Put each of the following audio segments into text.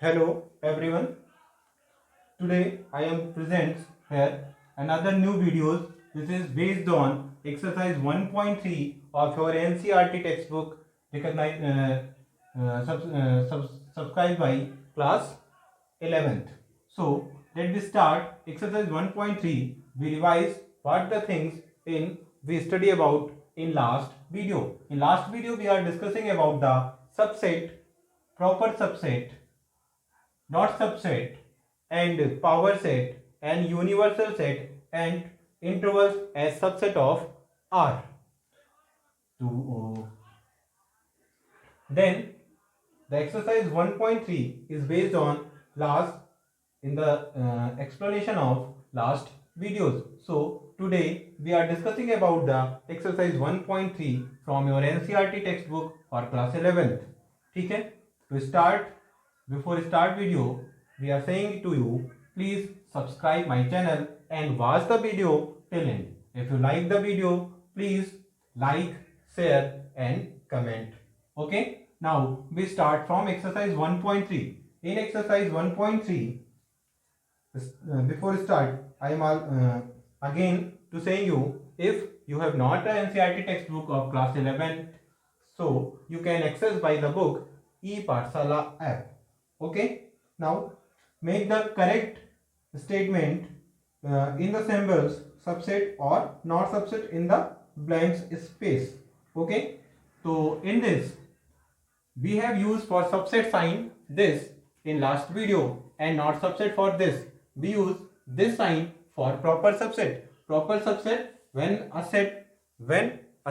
Hello everyone. Today I am presents here another new videos. This is based on exercise 1.3 of your NCERT textbook recognized subscribed by class 11th. So let me start exercise 1.3. We revise what the things in we study about in last video. In last video we are discussing about the subset, proper subset, not subset, and power set, and universal set, and intervals as subset of R. Then the exercise 1.3 is based on last in the explanation of last videos. So today we are discussing about the exercise 1.3 from your NCERT textbook for class 11th. ठीक है, to start, before start video, we are saying to you, please subscribe my channel and watch the video till end. If you like the video, please like, share and comment. Okay, now we start from exercise 1.3. In exercise 1.3, before start, I am again to say you, if you have not an NCERT textbook of class 11, so you can access by the book ePathshala app. Okay, now make the correct statement in the symbols subset or not subset in the blank space. Okay, so in this we have used for subset sign this in last video, and not subset for this we use this sign for proper subset. Proper subset when a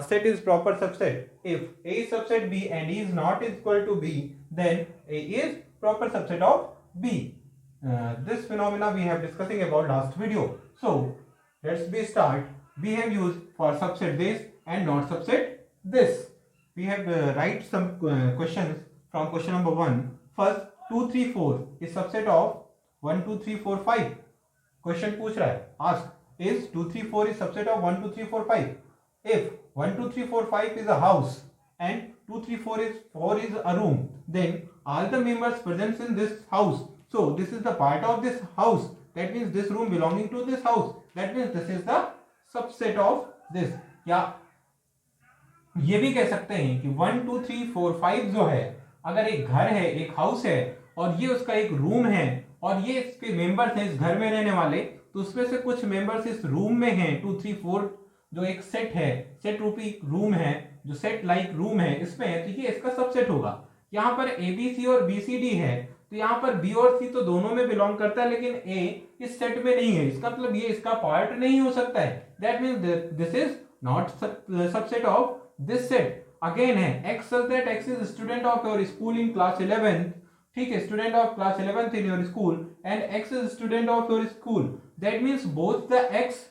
set is proper subset, if A is subset B and E is not equal to B, then A is proper subset of B. This phenomena we have discussing about last video. So let's be start. We have used for subset this and not subset this. We have write some questions from question number 1. First, 2 3 4 is subset of 1 2 3 4 5. Question पूछ रहा है, ask is 2 3 4 is subset of 1 2 3 4 5. If 1 2 3 4 5 is a house and 2 3 4 is a room, then all the members present in this house, so this is the part of this house, that means this room belonging to this house, that means this is the subset of this. या ये भी कह सकते हैं कि 1 2 3 4 5 जो है, अगर एक घर है, एक हाउस है और ये उसका एक रूम है और ये इसके मेंबर्स हैं इस घर में रहने वाले, तो उसमें से कुछ मेंबर्स इस रूम में हैं 2 3 4 जो एक सेट है, सेट रूपी रूम है, जो सेट लाइक रूम है इसमें है, तो ये इसका सबसेट होगा. यहाँ पर ABC और BCD है, तो यहाँ पर B और C तो दोनों में बिलोंग करता है, लेकिन A इस सेट में नहीं है, इसका मतलब ये इसका पार्ट नहीं हो सकता है. That means this is not subset of this set. Again है X says that X is student of your school in class 11th. ठीक है, student of class 11th in your school and X is student of your school. That means both the X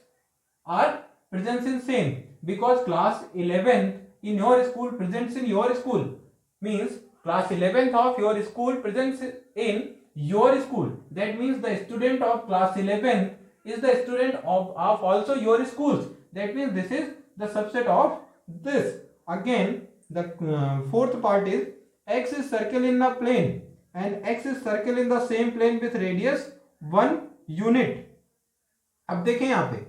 are presents in same, because class 11th in your school presents in your school, means class 11th of your school presents in your school. That means the student of class 11th is the student of also your schools. That means this is the subset of this. Again the fourth part is X is circle in a plane and X is circle in the same plane with radius 1 unit. अब देखें यहाँ पे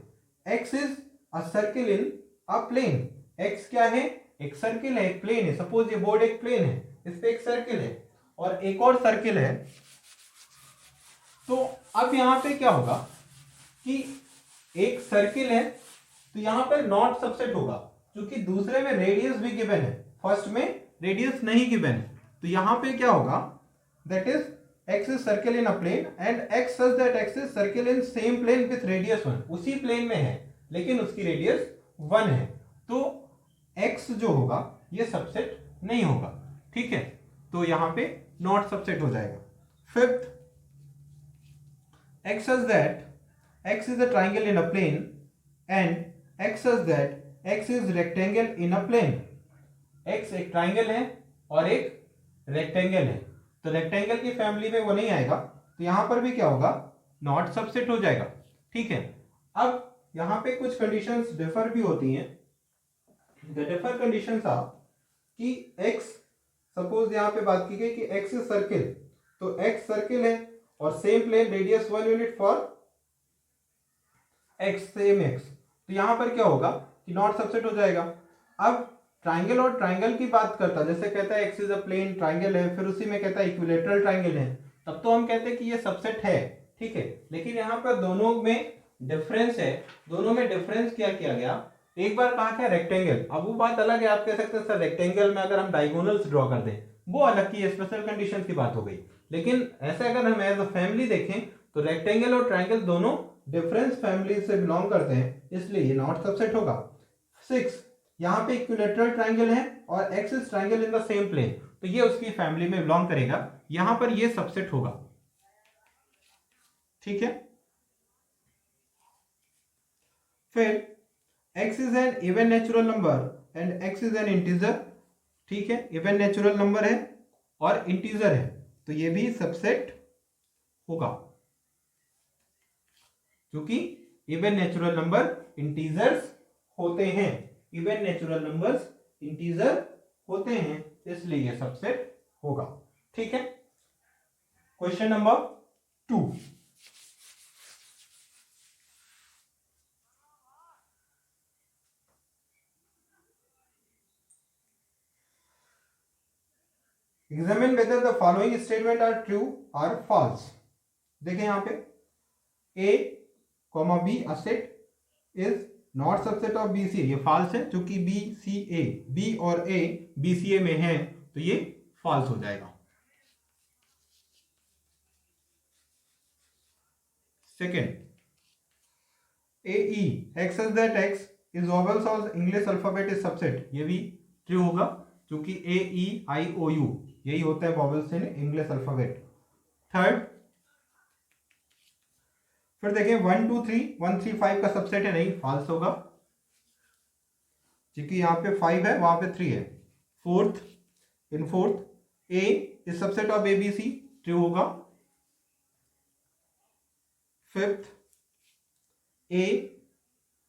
X is a circle in a plane. X क्या है, एक circle है, एक plane है. सपोज ये बोर्ड एक प्लेन है, इस पे एक सर्किल है और एक और सर्किल है. तो अब यहाँ पे क्या होगा कि एक सर्किल है, तो यहाँ पर नॉट सबसेट होगा क्योंकि दूसरे में रेडियस भी गिवन है, फर्स्ट में रेडियस नहीं गिवन है. तो यहाँ पे क्या होगा, that is X is circle in a plane and X says that X is circle in same plane with radius 1. उसी प्लेन में है लेकिन उसकी रेडियस 1 है, तो X जो होगा ये सबसेट नहीं होगा. ठीक है, तो यहां पे नॉट सबसेट हो जाएगा. Fifth, X says that X is a triangle in a plane and X says that X is rectangle in a plane. X एक ट्राइंगल है और एक रेक्टेंगल है, तो रेक्टेंगल की फैमिली में वो नहीं आएगा, तो यहां पर भी क्या होगा, नॉट सबसेट हो जाएगा. ठीक है, अब यहां पे कुछ कंडीशंस डिफर भी होती हैं. द डिफर कंडीशंस आर कि X, सपोज यहां पे बात की गई कि X इज सर्किल, तो एक्स सर्किल है और same plane radius 1 unit for X same X, तो यहां पर क्या होगा कि नॉट सबसेट हो जाएगा। अब ट्राइंगल और ट्राइंगल की बात करता, जैसे कहता है X is a plane triangle है, फिर उसी में कहता है इक्विलेटरल ट्राइंगल है, तब तो हम कहते हैं कि ये सबसेट है, ठीक है। लेकिन यहाँ पर दोनों में डिफरेंस है, दोनों में डिफरेंस क्या किया गया, एक बार कहा क्या रेक्टेंगल, अब वो बात अलग है, आप कह सकते हैं सर रेक्टेंगल में अगर हम डायगोनल्स ड्रॉ कर दें वो अलग की स्पेशल कंडीशन की बात हो गई, लेकिन ऐसे अगर हम एज अ फैमिली देखें तो रेक्टेंगल और ट्राइंगल दोनों डिफरेंस फैमिली से बिलोंग करते हैं, इसलिए ये नॉट सबसेट होगा। 6, यहां पे इक्विलेटरल ट्राइंगल है और X is triangle in the same plane, तो ये उसकी फैमिली में बिलोंग करेगा, यहां पर ये सबसेट होगा, ठीक है। फिर x is an even natural number and x is an integer, ठीक है, इवन नेचुरल नंबर है और इंटीजर है, तो ये भी सबसेट होगा, क्योंकि इवन नेचुरल नंबर इंटीजर्स होते हैं, इवन नेचुरल नंबर्स इंटीजर होते हैं, इसलिए ये सबसेट होगा, ठीक है। Question number 2, examine whether the following statement are true और फॉल्स। देखें यहां पे A comma B a set is not subset of B C, ये फॉल्स है, चूंकि बी सी ए, बी और ए बी सी ए में है, तो ये फॉल्स हो जाएगा। Second, A E access that X is vowels of English alphabet is subset, ये भी ट्रू होगा, क्योंकि ए ई आई ओ यू यही होता है vowels in English alphabet. Third, फिर देखें 1 2 3 1 3 5 का सबसेट है, नहीं, फॉल्स होगा, क्योंकि यहां पे 5 है वहां पे 3 है। Fourth, in fourth A is subset of A B C, true होगा। फिफ्थ, ए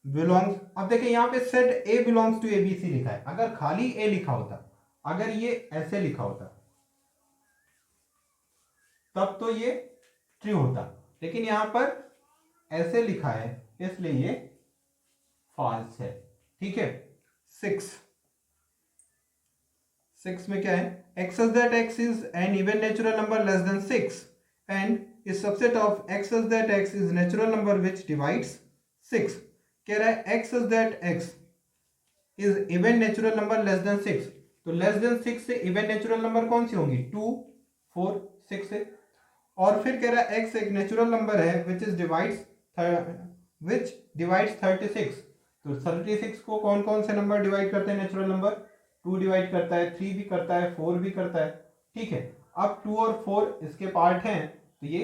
बिलोंग्स, अब देखिए यहां पे set A belongs to A B C लिखा है, अगर खाली ए लिखा होता, अगर ये ऐसे लिखा होता तब तो ये ट्रू होता, लेकिन यहां पर ऐसे लिखा है इसलिए ये फॉल्स है, ठीक है। 6 में क्या है, access that X is an even natural number less than 6 and is subset of access that X is natural number which divides 6। कह रहा है access that X is even natural number less than 6, तो less than 6 से even natural number कौन सी होंगी, 2 4 6 से, और फिर कह रहा है एक्स एक नेचुरल नंबर है विच डिवाइड्स 36, तो 36 को कौन कौन से नंबर डिवाइड करते हैं नेचुरल नंबर, 2 डिवाइड करता है, 3 भी करता है, 4 भी करता है, ठीक है। अब 2 और 4 इसके पार्ट हैं, तो ये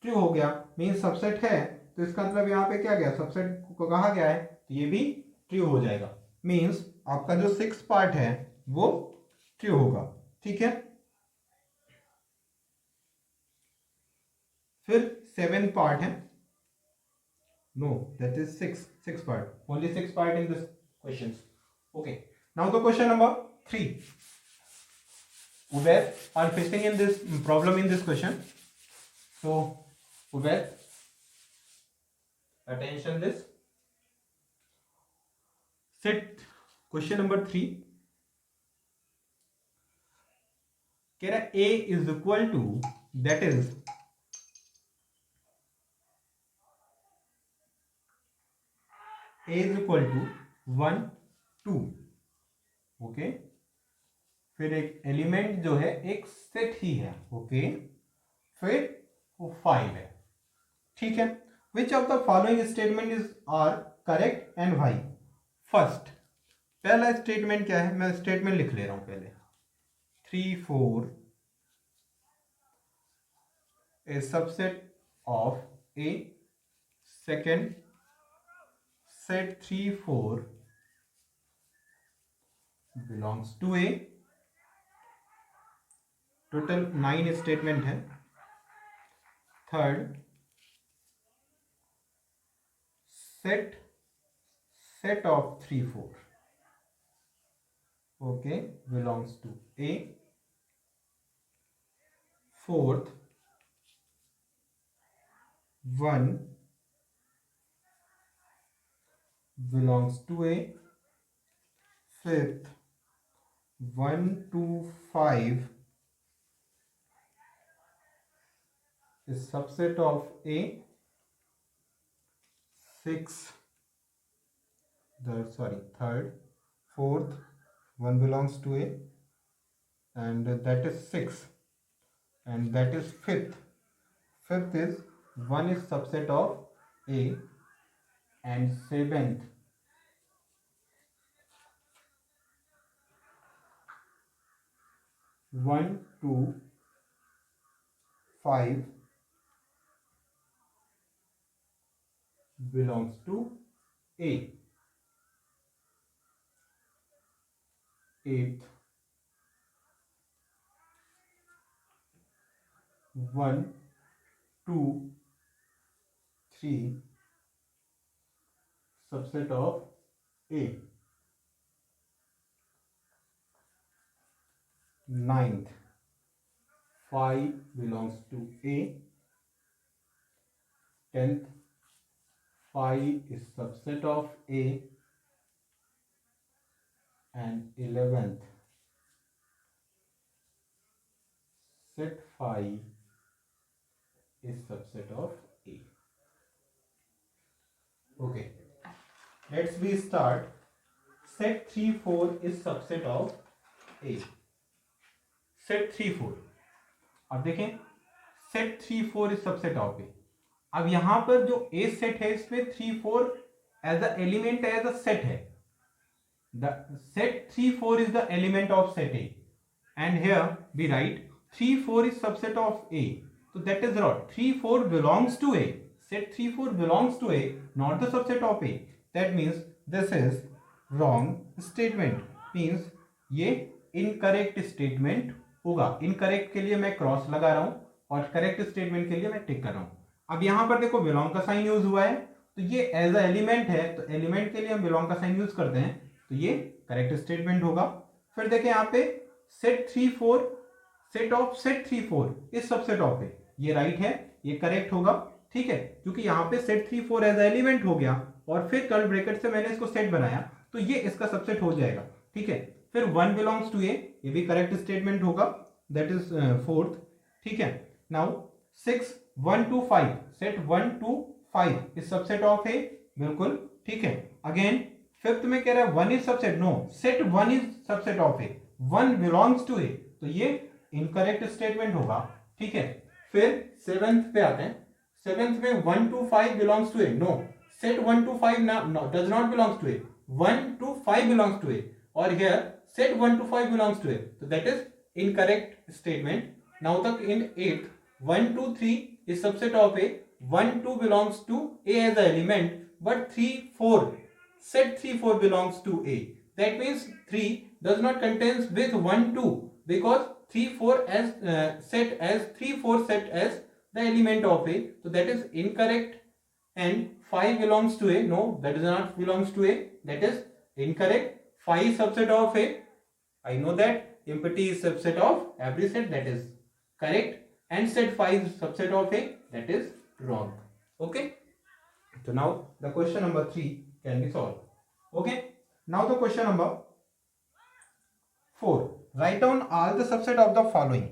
ट्रू हो गया, मीन सबसेट है, तो इसका मतलब यहाँ पे क्या गया, सबसेट को कहा गया है, तो ये भी ट्रू हो जाएगा, मीन्स आपका जो 6 पार्ट है वो ट्रू होगा, ठीक है। फिर 7 पार्ट है, no, that is 6 part, only 6 part in this questions, okay। Now the question number 3, Uber are facing in this problem in this question, so Uber attention this, set question number 3, कह रहा है a is equal to, that is a is equal to 1 2, okay. फिर एक element जो है एक set ही है, okay. फिर वो 5 है, ठीक है। Which of the following statement is are correct and why. First, पहला स्टेटमेंट क्या है, मैं स्टेटमेंट लिख ले रहा हूं पहले, 3 4 A subset of A, second set 3 4 belongs to A, total 9 statement है। Third, set of 3 4, okay, belongs to A. fourth 1 belongs to A, fifth 1 to 5 is subset of A, third, fourth 1 belongs to A, and that is 6, and that is fifth. Fifth is 1 is subset of A, and seventh 1 to 5 belongs to A. Eighth 1, 2, 3 subset of A. Ninth 5 belongs to A. 10th 5 is subset of A, and 11th set 5 is subset of A. Okay, let's we start. Set 3 4 is subset of A. Set 3 4, अब देखें set 3 4 is subset of ए. अब यहां पर जो ए set है इसमें 3 4 as a element as a set है. The set 3 4 is the element of set A, and here we write 3 4 is subset of A. So that is right. 3 4 belongs to A. Set 3 4 belongs to A, not the subset of A. That means this is wrong statement. Means ये incorrect statement होगा. Incorrect के लिए मैं cross लगा रहा हूं और correct statement के लिए मैं टिक कर रहा हूं. अब यहां पर देखो बिलोंग का साइन यूज हुआ है, तो ये एज अ एलिमेंट है, तो एलिमेंट के लिए हम बिलोंग का साइन यूज करते हैं, तो ये करेक्ट स्टेटमेंट होगा. फिर देखें यहां पे सेट 3 4 सेट ऑफ सेट 3 4 इस सबसेट ऑफ ए, ये राइट है, ये करेक्ट होगा. ठीक है, क्योंकि यहां पे सेट 3 4 एज एलिमेंट हो गया और फिर कर्ली ब्रैकेट से मैंने इसको सेट बनाया, तो ये इसका सबसेट हो जाएगा. ठीक है, फिर 1 बिलोंग्स टू ए, ये भी करेक्ट स्टेटमेंट होगा, दैट इज फोर्थ. ठीक है, now 6 1 to 5 set 1 to 5 is subset of A, बिल्कुल ठीक है. अगेन फिफ्थ में कह रहा है 1 is subset, no, set 1 is subset of A, 1 belongs to A, तो ये इनकरेक्ट स्टेटमेंट होगा. ठीक है, फिर सेवेंथ पे आते हैं. सेवेंथ में 1 to 5 belongs to A, no, set 1 to 5 does not belongs to A, 1 to 5 belongs to A, और here set 1 to 5 belongs to A, तो that is incorrect statement. Now तक in 8 1 2 3 is subset of A, 1 2 belongs to A as an element, but 3 4 set 3 4 belongs to A. That means 3 does not contains with 1 2, because 3 4 as set as 3 4 set as the element of A, so that is incorrect. And 5 belongs to A, no, that does not belongs to A, that is incorrect. 5 is subset of A, I know that empty is subset of every set, that is correct. And set 5 is subset of A, that is wrong. Okay, so now the question number 3 can be solved. Okay, now the question number 4, write down all the subset of the following.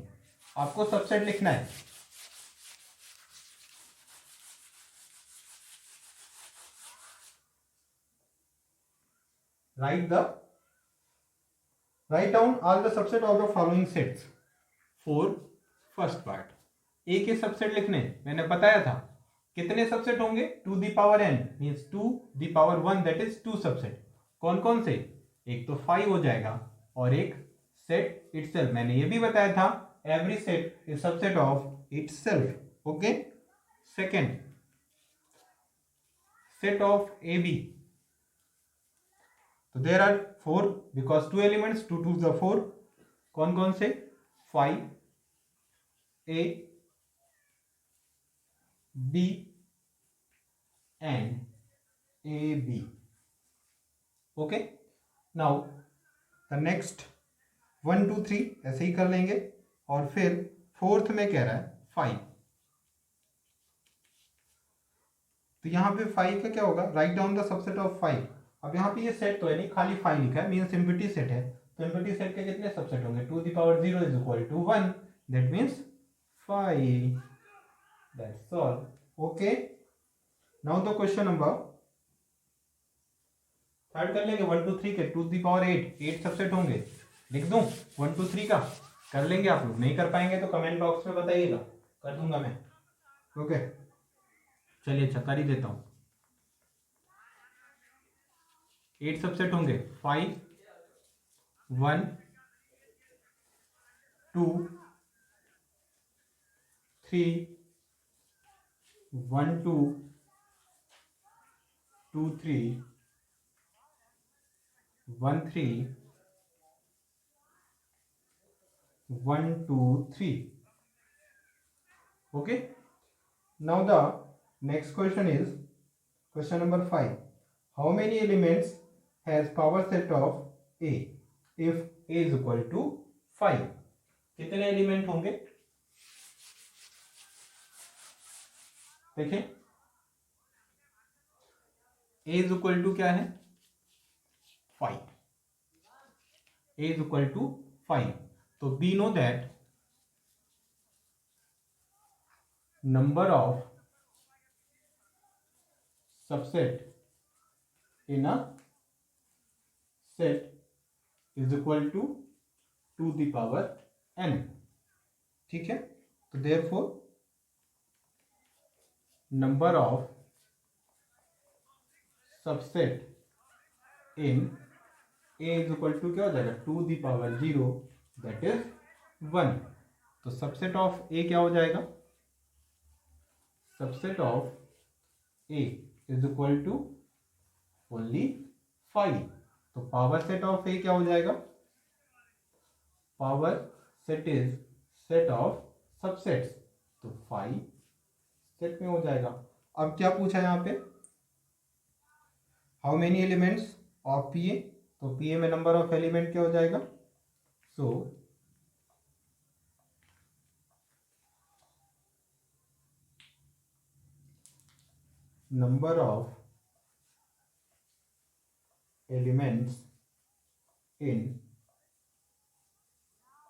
आपको subset लिखना है. write down all the subset of the following sets. For first part, A के subset लिखने, मैंने बताया था कितने subset होंगे, 2 the power n means 2 the power 1, that is 2 subset. कौन कौन से, एक तो 5 हो जाएगा और एक सेट इटसेल्फ. मैंने ये भी बताया था every set is subset of itself. Okay, second set of A B, तो there are 4 because 2 elements, 2 2 the 4. कौन कौन से, 5 A, B and AB. Okay, now the next 1 2 3 ऐसे ही कर लेंगे, और फिर फोर्थ में कह रहा है 5, तो यहाँ पे 5 का क्या होगा, write down the subset of 5। अब यहाँ पे ये सेट तो है नहीं, खाली 5 लिखा है, मीन्स एम्प्टी सेट है, तो एम्प्टी सेट के कितने सबसेट होंगे, 2 is equal to 1, that means 5। That's all. Okay, now the question number third कर लेंगे। 1 2 3 के 8 सबसेट होंगे, लिख दूं 1 2 3 का, कर लेंगे आप लोग, नहीं कर पाएंगे तो कमेंट बॉक्स में बताइएगा, कर दूंगा मैं। ओके चलिए अच्छा कर ही देता हूं। 8 सबसेट होंगे, 5 1 2 3 1 2 2 3 1 3 1 2 3। okay, now the next question is question number 5. How many elements has power set of a if a is equal to 5? कितने एलिमेंट होंगे, देखिए a is equal to क्या है 5, a is equal to 5, तो we know that number of subset in a set is equal to the power n। ठीक है, तो therefore number of subset in a is equal to क्या हो जाएगा 2 the power 0, that is 1। तो subset of a क्या हो जाएगा, subset of a is equal to only 5, तो पावर सेट ऑफ a क्या हो जाएगा, power set is set of subsets, तो 5 सेट में हो जाएगा। अब क्या पूछा है यहाँ पे, how many elements of P A, तो पी ए में नंबर ऑफ एलिमेंट क्या हो जाएगा, सो number of elements in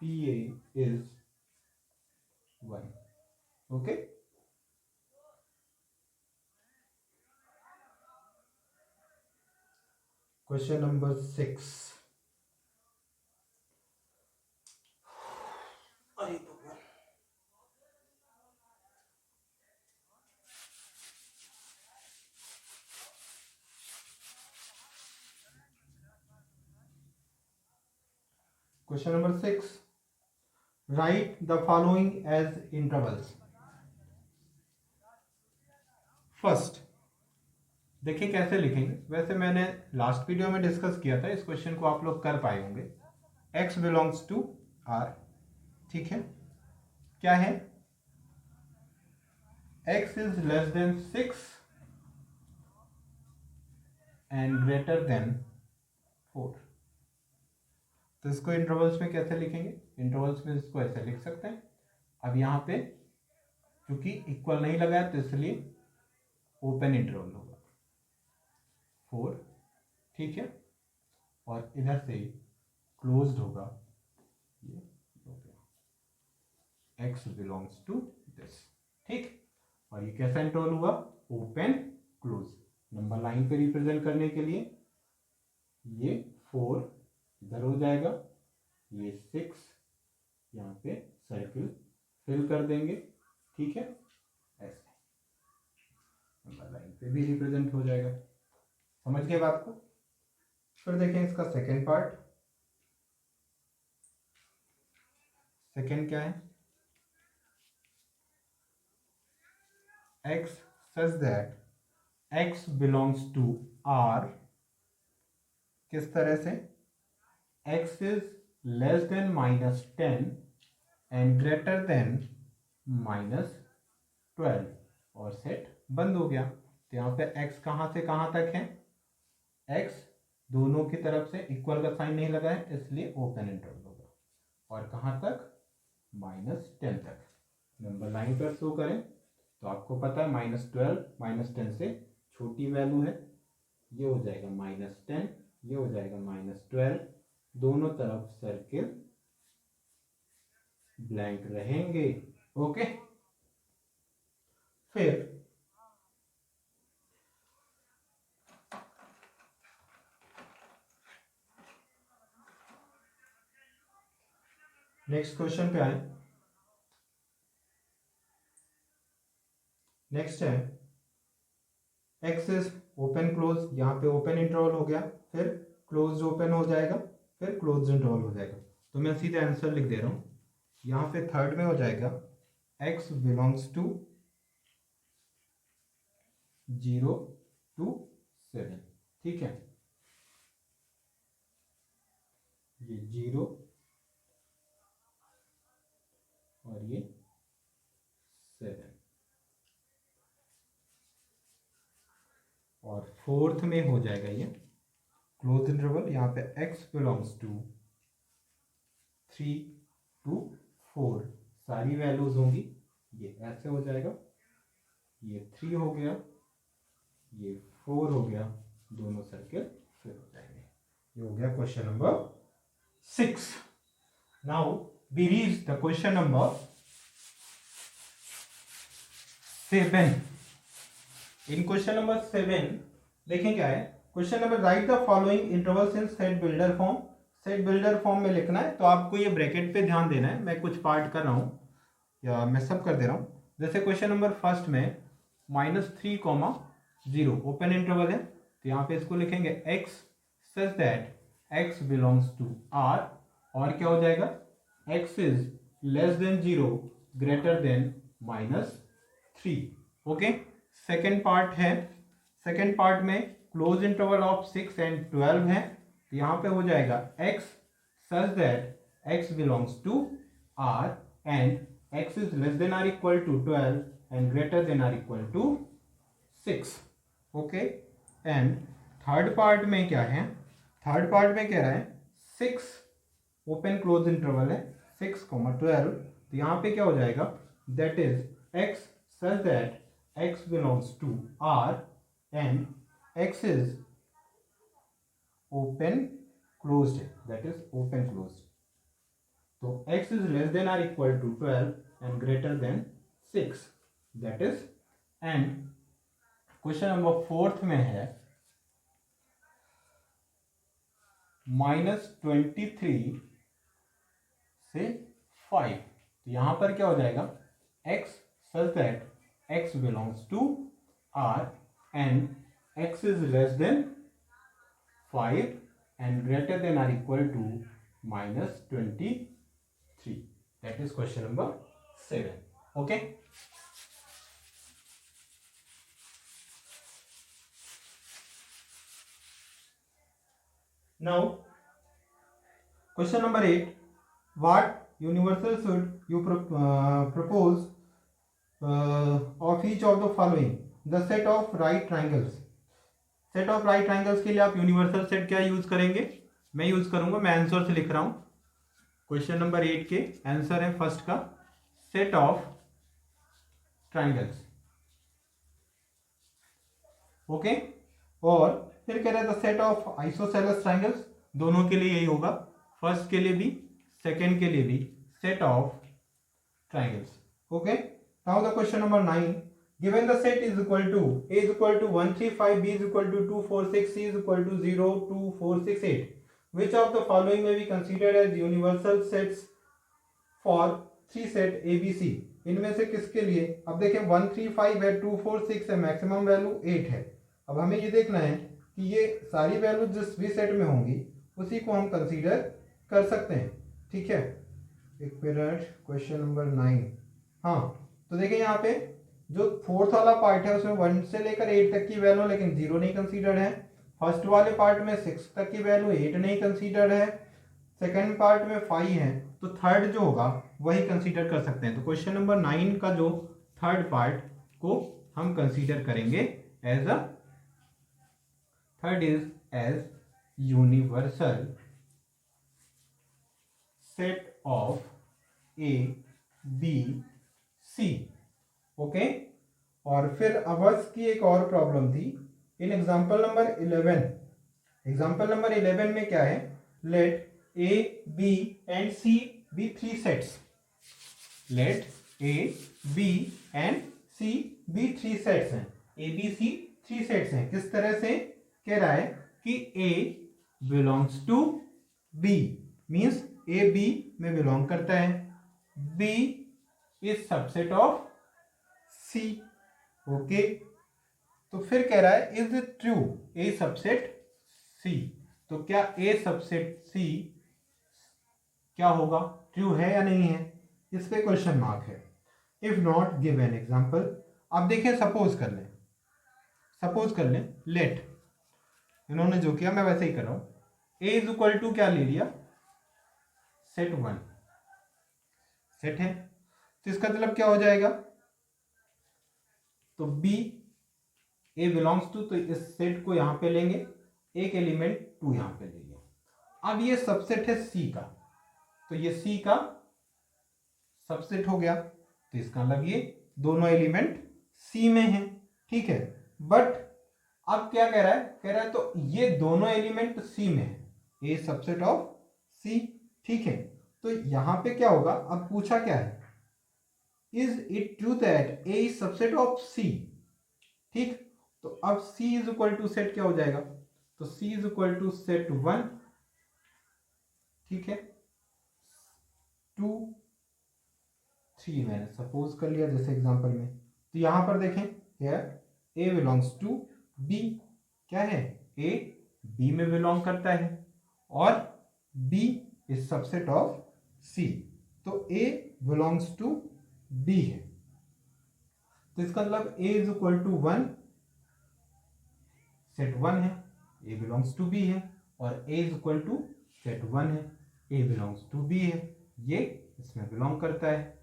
PA is 1। okay, question number 6। Question number 6, write the following as intervals। First देखिए कैसे लिखेंगे, वैसे मैंने लास्ट वीडियो में डिस्कस किया था, इस क्वेश्चन को आप लोग कर पाए होंगे। x बिलोंग्स टू r, ठीक है, क्या है x is less than 6 and greater then 4, तो इसको इंटरवल्स में कैसे लिखेंगे, इंटरवल्स में इसको ऐसे लिख सकते हैं। अब यहाँ पे क्योंकि इक्वल नहीं लगा है तो इसलिए ओपन इंटरवल होगा 4, ठीक है, और इधर से क्लोज्ड होगा, ये हो गया x बिलोंग्स टू दिस, ठीक, और ये कैसा इंटरवल हुआ, ओपन क्लोज। नंबर लाइन पे रिप्रेजेंट करने के लिए ये 4 इधर हो जाएगा, ये 6 यहाँ पे सर्किल फिल कर देंगे, ठीक है, ऐसे नंबर लाइन पे भी रिप्रेजेंट हो जाएगा। समझ गए बात को। फिर देखें इसका सेकेंड पार्ट। सेकेंड क्या है, x such that x belongs to R, किस तरह से, x is less than -10 and greater than -12, और सेट बंद हो गया। तो यहाँ पे x कहाँ से कहाँ तक है, x दोनों की तरफ से इक्वल का साइन नहीं लगा है इसलिए ओपन इंटरवल होगा, और कहाँ तक -10 तक। नंबर लाइन पर शो करें तो आपको पता है -12 -10 से छोटी वैल्यू है, ये हो जाएगा -10, ये हो जाएगा -12, दोनों तरफ सर्किल ब्लैंक रहेंगे। ओके, फिर नेक्स्ट क्वेश्चन पे आए। नेक्स्ट है एक्स इज ओपन क्लोज, यहाँ पे ओपन इंटरवल हो गया, फिर क्लोज ओपन हो जाएगा, फिर क्लोज इंटरवल हो जाएगा। तो मैं सीधे आंसर लिख दे रहा हूँ, यहाँ पे थर्ड में हो जाएगा x बिलोंग्स टू 0 to 7। ठीक है, ये 0 और ये 7, और फोर्थ में हो जाएगा ये क्लोज इंटरवल, यहाँ पे x बिलोंग्स टू 3 to 4, सारी वैल्यूज होंगी, ये ऐसे हो जाएगा, ये 3 हो गया, ये 4 हो गया, दोनों सर्किल फिर हो जाएंगे। ये हो गया question number 6। Now we reach the question number 7। In question number 7 देखें क्या है। Question number right the following intervals in set builder form. Set builder form में लिखना है, तो आपको ये ब्रैकेट पे ध्यान देना है, मैं कुछ पार्ट कर रहा हूं या मैं सब कर दे रहा हूं। जैसे क्वेश्चन नंबर फर्स्ट में -3, ओपन इंटरवल है, तो यहाँ पे इसको लिखेंगे x such that x belongs to r, और क्या हो जाएगा x is less than 0 greater than -3। Okay, second part है, सेकेंड पार्ट में क्लोज इंटरवल ऑफ 6 and 12 है, तो यहाँ पे हो जाएगा x such that x belongs to r and x is less than or equal to 12 and greater than or equal to 6। Okay, and third part में क्या है, थर्ड पार्ट में कह रहा है 6 ओपन क्लोज इंटरवल है 6,12, तो यहाँ पे क्या हो जाएगा that is x such that x belongs to r and x is open closed है, दैट इज ओपन क्लोज्ड, तो x is less than or equal to 12 and greater than 6, that is. And question number fourth में है -23 से 5, तो यहां पर क्या हो जाएगा x such that x belongs to r and x is less than 5 and greater than or equal to -23, that is question number 7। Okay, now question number 8, what universal should you propose of each of the following? The set of right triangles। Set of right triangles के लिए आप universal set क्या use करेंगे, मैं use करूंगा, मैं answer से लिख रहा हूं, क्वेश्चन नंबर 8 के आंसर है फर्स्ट का सेट ऑफ ट्राइंगल्स। ओके, और फिर कह रहा है the set of isosceles triangles, दोनों के लिए यही होगा, फर्स्ट के लिए भी सेकेंड के लिए भी set of triangles. Okay, now the question number 9, given the set is equal to a is equal to 1 3 5, b is equal to 2 4 6, c is equal to 0 2 4 6 8, which of the following may be considered as universal sets for three set abc? इनमें से किसके लिए, अब देखें 1 3 5 है, 2 4 6 है, maximum value 8 है। अब हमें ये देखना है कि ये सारी वैल्यू जिस भी सेट में होंगी उसी को हम कंसीडर कर सकते हैं। ठीक है, एक मिनट, क्वेश्चन नंबर 9, हाँ, तो देखें यहाँ पे जो फोर्थ वाला पार्ट है उसमें 1 से लेकर 8 तक की वैल्यू लेकिन 0 नहीं कंसीडर्ड है, फर्स्ट वाले पार्ट में 6 तक की वैल्यू 8 नहीं कंसीडर्ड है, सेकंड पार्ट में 5 है, तो थर्ड जो होगा वही कंसीडर कर सकते हैं। तो क्वेश्चन नंबर 9 का जो थर्ड पार्ट को हम कंसीडर करेंगे as a third is as universal set of A B C. Okay, और फिर अवर्स की एक और प्रॉब्लम थी in example number 11। Example number 11 में क्या है, let A B and C be three sets. Let A B and C be three sets हैं, A B C three sets हैं। किस तरह से कह रहा है कि A belongs to B, means A B में बिलोंग करता है, B is subset of C. Okay, तो फिर कह रहा है is true A subset C. तो क्या ए सबसेट सी क्या होगा, ट्रू है या नहीं है, इस पे क्वेश्चन मार्क है। If not give an example. अब देखिए, सपोज कर लें लेट, इन्होंने जो किया मैं वैसे ही कर रहा हूं, ए इज इक्वल टू क्या ले लिया, सेट 1 सेट है, तो इसका मतलब क्या हो जाएगा, तो बी ए बिलोंग्स टू, तो इस सेट को यहां पे लेंगे, एक एलिमेंट 2 यहां पे ले लिया। अब ये सबसेट है सी का, तो ये सी का सबसेट हो गया, तो इसका मतलब ये दोनों एलिमेंट सी में हैं। ठीक है, बट अब क्या कह रहा है तो ये दोनों एलिमेंट सी में है, ए सबसेट ऑफ सी। ठीक है, तो यहां पे क्या होगा, अब पूछा क्या है, is it true that A is subset of C. ठीक, तो अब c is equal to set क्या हो जाएगा, तो c is equal to set 1। ठीक है, 2 3 मैंने सपोज कर लिया जैसे एग्जांपल में। तो यहां पर देखें, here a belongs to b, क्या है, a b में बिलोंग करता है और b is subset of c, तो a बिलोंग्स टू b है। तो इसका मतलब a is equal to 1, set 1 है, a बिलोंग्स टू b है, और a is equal to set 1 है, a बिलोंग्स टू b है, ये इसमें बिलोंग करता है।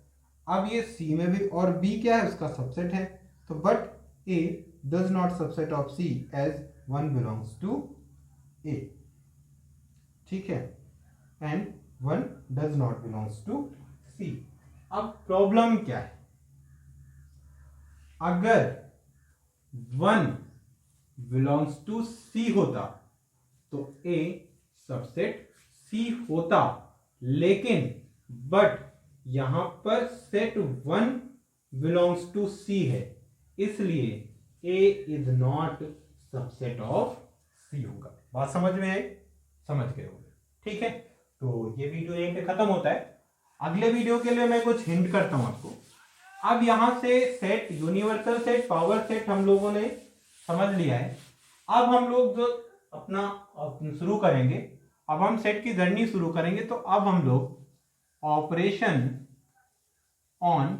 अब ये c में भी, और b क्या है, उसका सबसेट है, तो but a does not subset of c as 1 belongs to a। ठीक है, and 1 does not belongs to c। अब प्रॉब्लम क्या है, अगर 1 बिलोंग्स टू सी होता तो a सबसेट c होता, लेकिन बट यहां पर सेट 1 बिलोंग्स टू c है, इसलिए a is not subset of c होगा। बात समझ में आई, समझ गए होंगे। ठीक है, तो ये वीडियो यहीं पे खत्म होता है। अगले वीडियो के लिए मैं कुछ हिंट करता हूं आपको। अब यहां से set, universal set, power set हम लोगों ने समझ लिया है। अब हम लोग जो अपना शुरू करेंगे, अब हम सेट की जर्नी शुरू करेंगे, तो अब हम लोग ऑपरेशन ऑन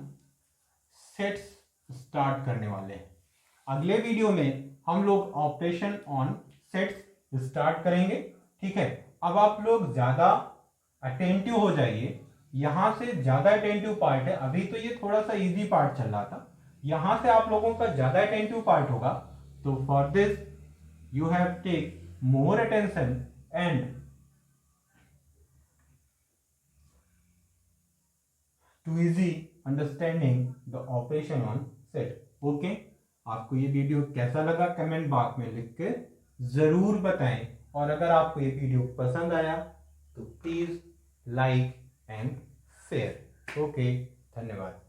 सेट्स स्टार्ट करने वाले हैं। अगले वीडियो में हम लोग ऑपरेशन ऑन सेट्स स्टार्ट करेंगे। ठीक है, अब आप लोग ज्यादा अटेंटिव हो जाइए, यहां से ज्यादा अटेंटिव पार्ट है, अभी तो ये थोड़ा सा इजी पार्ट चल रहा था, यहां से आप लोगों का ज्यादा अटेंटिव पार्ट होगा। तो for this you have take more attention and to easy understanding the operation on set. Okay, आपको ये वीडियो कैसा लगा कमेंट बॉक्स में लिख के जरूर बताएं, और अगर आपको ये वीडियो पसंद आया तो please like and share. Okay, धन्यवाद।